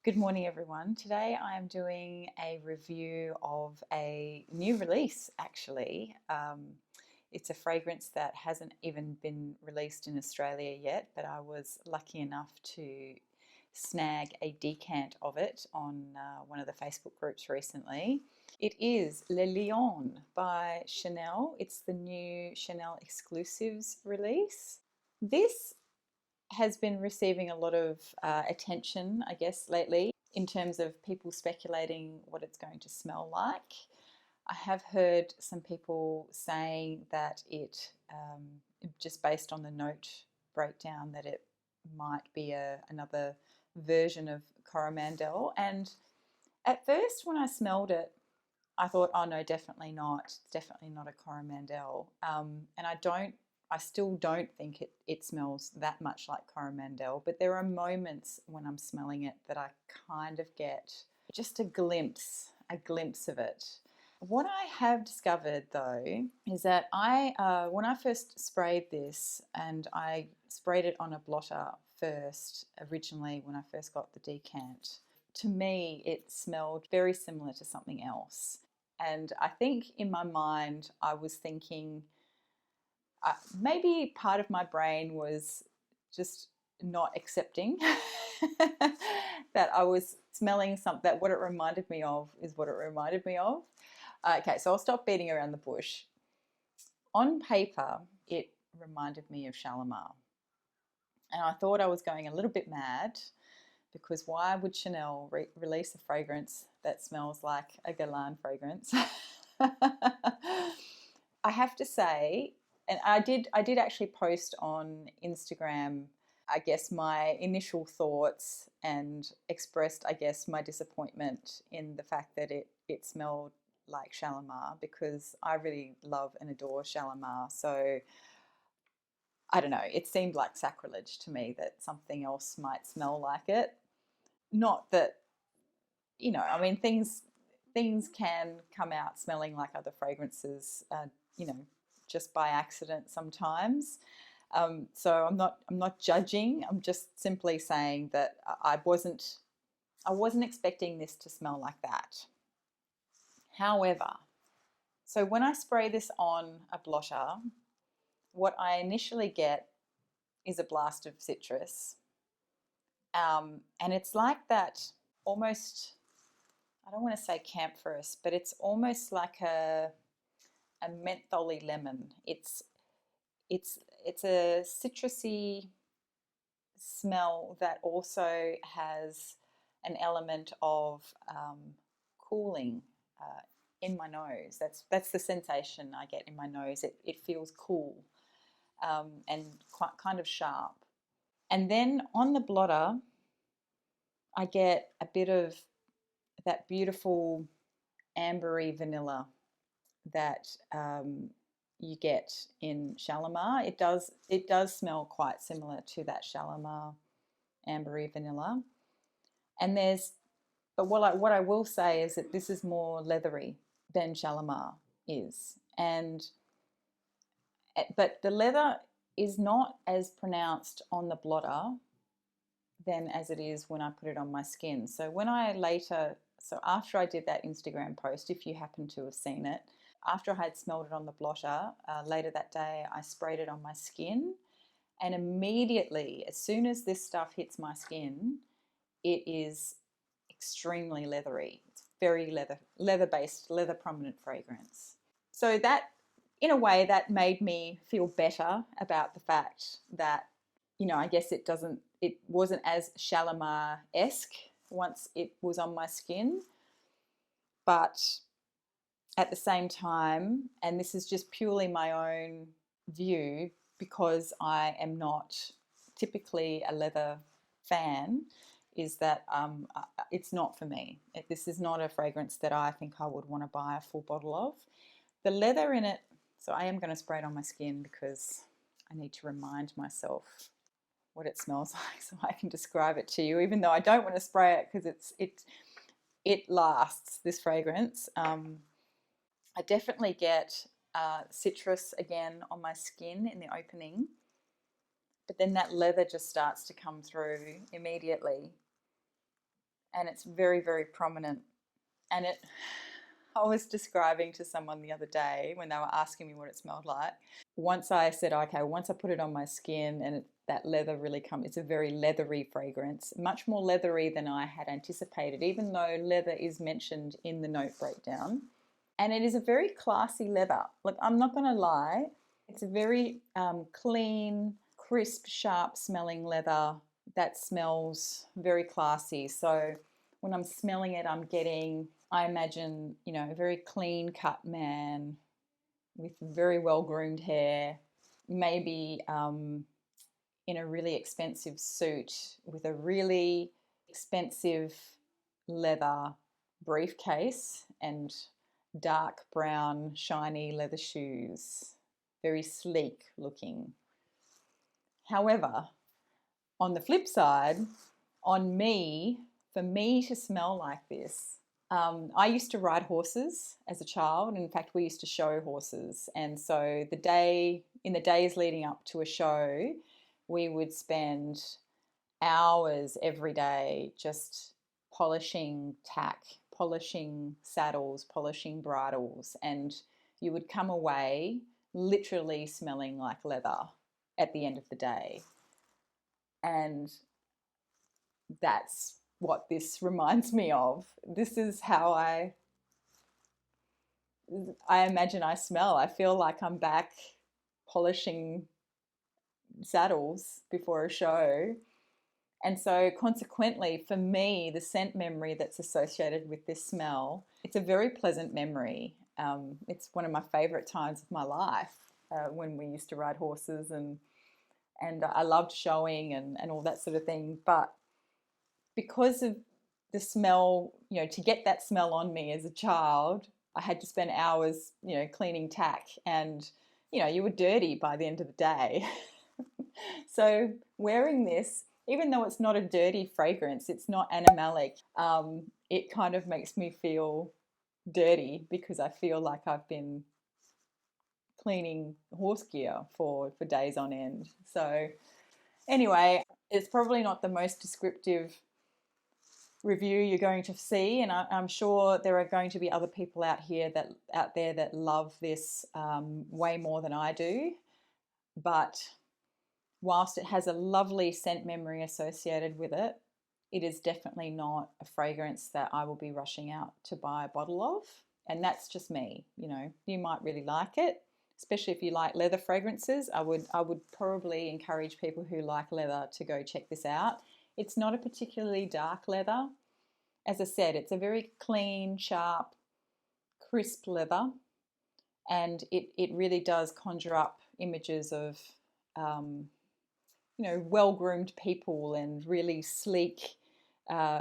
Good morning, everyone. Today I am doing a review of a new release, actually. It's a fragrance that hasn't even been released in Australia yet, but I was lucky enough to snag a decant of it on one of the Facebook groups recently. It is Le Lion by Chanel. It's the new Chanel Exclusives release. This has been receiving a lot of attention, I guess, lately in terms of people speculating what it's going to smell like. I have heard some people saying that just based on the note breakdown, that it might be another version of Coromandel. And at first, when I smelled it, I thought, oh no, definitely not. It's definitely not a Coromandel. I still don't think it smells that much like Coromandel, but there are moments when I'm smelling it that I kind of get just a glimpse of it. What I have discovered though is that when I first sprayed this, and I sprayed it on a blotter first, originally when I first got the decant, to me it smelled very similar to something else. And I think in my mind, I was thinking maybe part of my brain was just not accepting that I was smelling something, that what it reminded me of is what it reminded me of. Okay, so I'll stop beating around the bush. On paper, it reminded me of Shalimar. And I thought I was going a little bit mad, because why would Chanel release a fragrance that smells like a Guerlain fragrance? I have to say, and I did actually post on Instagram, I guess, my initial thoughts, and expressed, I guess, my disappointment in the fact that it smelled like Shalimar, because I really love and adore Shalimar. So I don't know, it seemed like sacrilege to me that something else might smell like it. Not that, I mean, things can come out smelling like other fragrances, just by accident sometimes. So I'm not judging. I'm just simply saying that I wasn't expecting this to smell like that. However, so when I spray this on a blotter, what I initially get is a blast of citrus, and it's like that almost. I don't want to say camphorous, but it's almost like a mentholy lemon. It's a citrusy smell that also has an element of cooling in my nose. That's the sensation I get in my nose. It feels cool, and quite kind of sharp. And then on the blotter, I get a bit of that beautiful ambery vanilla that you get in Shalimar. It does smell quite similar to that Shalimar ambery vanilla. And but what I will say is that this is more leathery than Shalimar is, but the leather is not as pronounced on the blotter than as it is when I put it on my skin. So after I did that Instagram post, if you happen to have seen it, after I had smelled it on the blotter, later that day I sprayed it on my skin, and immediately, as soon as this stuff hits my skin, it is extremely leathery. It's very leather-based, leather prominent fragrance. So that, in a way, that made me feel better about the fact that, I guess it wasn't as Shalimar-esque once it was on my skin. But at the same time, and this is just purely my own view, because I am not typically a leather fan, is that it's not for me. This is not a fragrance that I think I would want to buy a full bottle of. The leather in it, so I am going to spray it on my skin because I need to remind myself what it smells like so I can describe it to you, even though I don't want to spray it because it lasts, this fragrance. I definitely get citrus again on my skin in the opening, but then that leather just starts to come through immediately. and it's very, very prominent. And I was describing to someone the other day when they were asking me what it smelled like. Once I said, okay, once I put it on my skin and that leather really comes, it's a very leathery fragrance, much more leathery than I had anticipated, even though leather is mentioned in the note breakdown. And it is a very classy leather. Look, I'm not going to lie, it's a very clean, crisp, sharp smelling leather that smells very classy. So when I'm smelling it, I imagine, a very clean cut man with very well groomed hair, maybe in a really expensive suit with a really expensive leather briefcase and dark brown shiny leather shoes, very sleek looking. However, on the flip side, for me to smell like this, I used to ride horses as a child. In fact, we used to show horses. And so in the days leading up to a show, we would spend hours every day just polishing tack, polishing saddles, polishing bridles. And you would come away literally smelling like leather at the end of the day. And that's what this reminds me of. This is how I imagine I smell. I feel like I'm back polishing saddles before a show. And so consequently, for me, the scent memory that's associated with this smell, it's a very pleasant memory. It's one of my favorite times of my life, when we used to ride horses, and I loved showing and all that sort of thing. But because of the smell, to get that smell on me as a child, I had to spend hours, cleaning tack, and, you were dirty by the end of the day. So wearing this, even though it's not a dirty fragrance, it's not animalic, it kind of makes me feel dirty because I feel like I've been cleaning horse gear for days on end. So anyway, it's probably not the most descriptive review you're going to see, and I'm sure there are going to be other people out there that love this way more than I do. But whilst it has a lovely scent memory associated with it, it is definitely not a fragrance that I will be rushing out to buy a bottle of. And that's just me. You might really like it, especially if you like leather fragrances. I would probably encourage people who like leather to go check this out. It's not a particularly dark leather. As I said, it's a very clean, sharp, crisp leather, and it really does conjure up images of well-groomed people and really sleek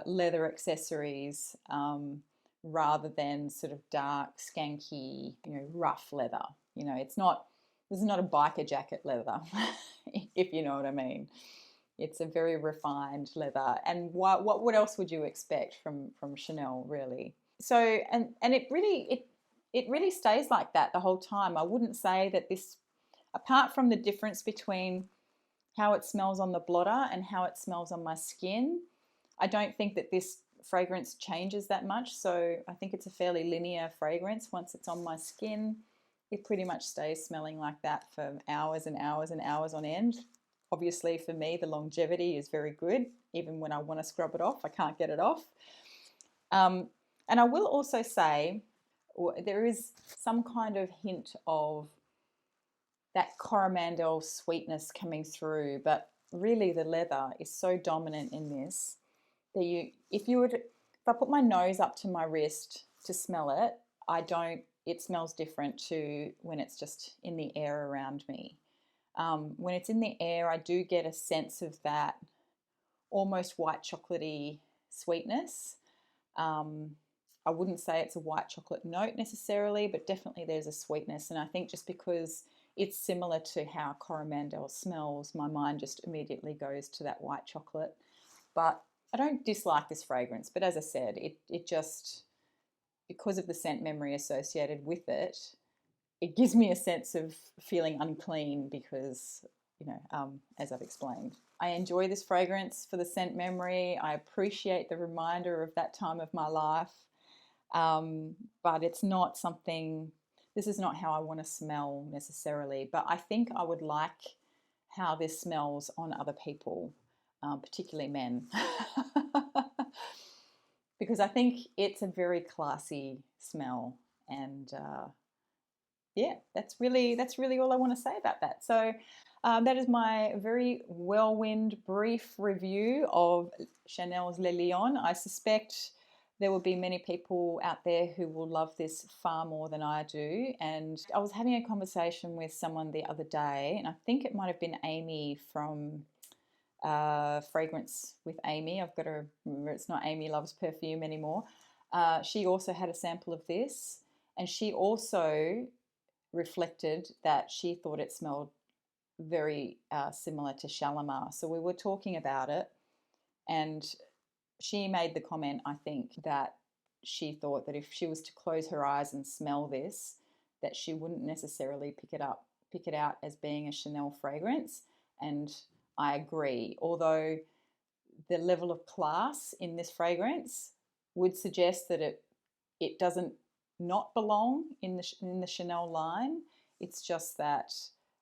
leather accessories, rather than sort of dark, skanky, rough leather. This is not a biker jacket leather, if you know what I mean. It's a very refined leather. And what else would you expect from Chanel, really? So, and it really stays like that the whole time. I wouldn't say that this, apart from the difference between how it smells on the blotter and how it smells on my skin, I don't think that this fragrance changes that much. So I think it's a fairly linear fragrance. Once it's on my skin, it pretty much stays smelling like that for hours and hours and hours on end. Obviously, for me, the longevity is very good. Even when I want to scrub it off, I can't get it off. And I will also say there is some kind of hint of that Coromandel sweetness coming through, but really the leather is so dominant in this that if I put my nose up to my wrist to smell it, it smells different to when it's just in the air around me. When it's in the air, I do get a sense of that almost white chocolatey sweetness. I wouldn't say it's a white chocolate note necessarily, but definitely there's a sweetness. And I think just because it's similar to how Coromandel smells, my mind just immediately goes to that white chocolate. But I don't dislike this fragrance. But as I said, it just, because of the scent memory associated with it, it gives me a sense of feeling unclean because, as I've explained. I enjoy this fragrance for the scent memory. I appreciate the reminder of that time of my life. But it's not something, this is not how I want to smell necessarily. But I think I would like how this smells on other people, particularly men. Because I think it's a very classy smell. And yeah, that's really all I want to say about that. So that is my very whirlwind brief review of Chanel's Le Lion. I suspect there will be many people out there who will love this far more than I do. And I was having a conversation with someone the other day, and I think it might have been Amy from Fragrance with Amy. I've got to remember it's not Amy Loves Perfume anymore. She also had a sample of this, and she also reflected that she thought it smelled very similar to Shalimar. So we were talking about it, and she made the comment, I think, that she thought that if she was to close her eyes and smell this, that she wouldn't necessarily pick it out as being a Chanel fragrance. And I agree. Although the level of class in this fragrance would suggest that it doesn't not belong in the Chanel line. It's just that,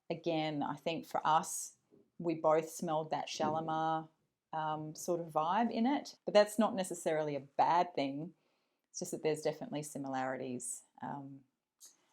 again, I think for us, we both smelled that Shalimar sort of vibe in it, but that's not necessarily a bad thing. It's just that there's definitely similarities.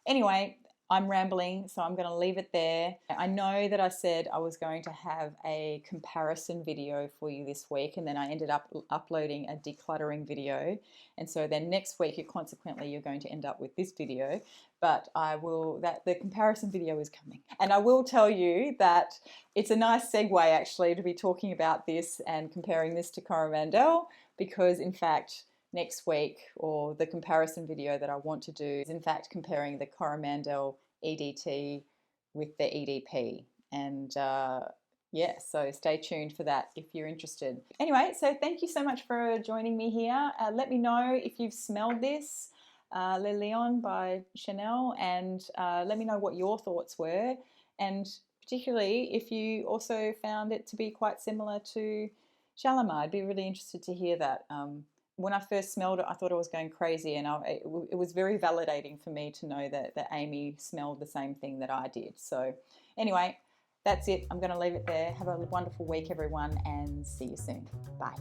Anyway, I'm rambling, so I'm going to leave it there. I know that I said I was going to have a comparison video for you this week, and then I ended up uploading a decluttering video. And so then next week, consequently, you're going to end up with this video. But the comparison video is coming. And I will tell you that it's a nice segue, actually, to be talking about this and comparing this to Coromandel, because in fact, next week, or the comparison video that I want to do, is in fact comparing the Coromandel EDT with the EDP. And yeah, so stay tuned for that if you're interested. Anyway, so thank you so much for joining me here. Let me know if you've smelled this Le Lion by Chanel, and let me know what your thoughts were, and particularly if you also found it to be quite similar to Shalimar. I'd be really interested to hear that. When I first smelled it, I thought I was going crazy, and it was very validating for me to know that Amy smelled the same thing that I did. So anyway, that's it. I'm going to leave it there. Have a wonderful week, everyone, and see you soon. Bye.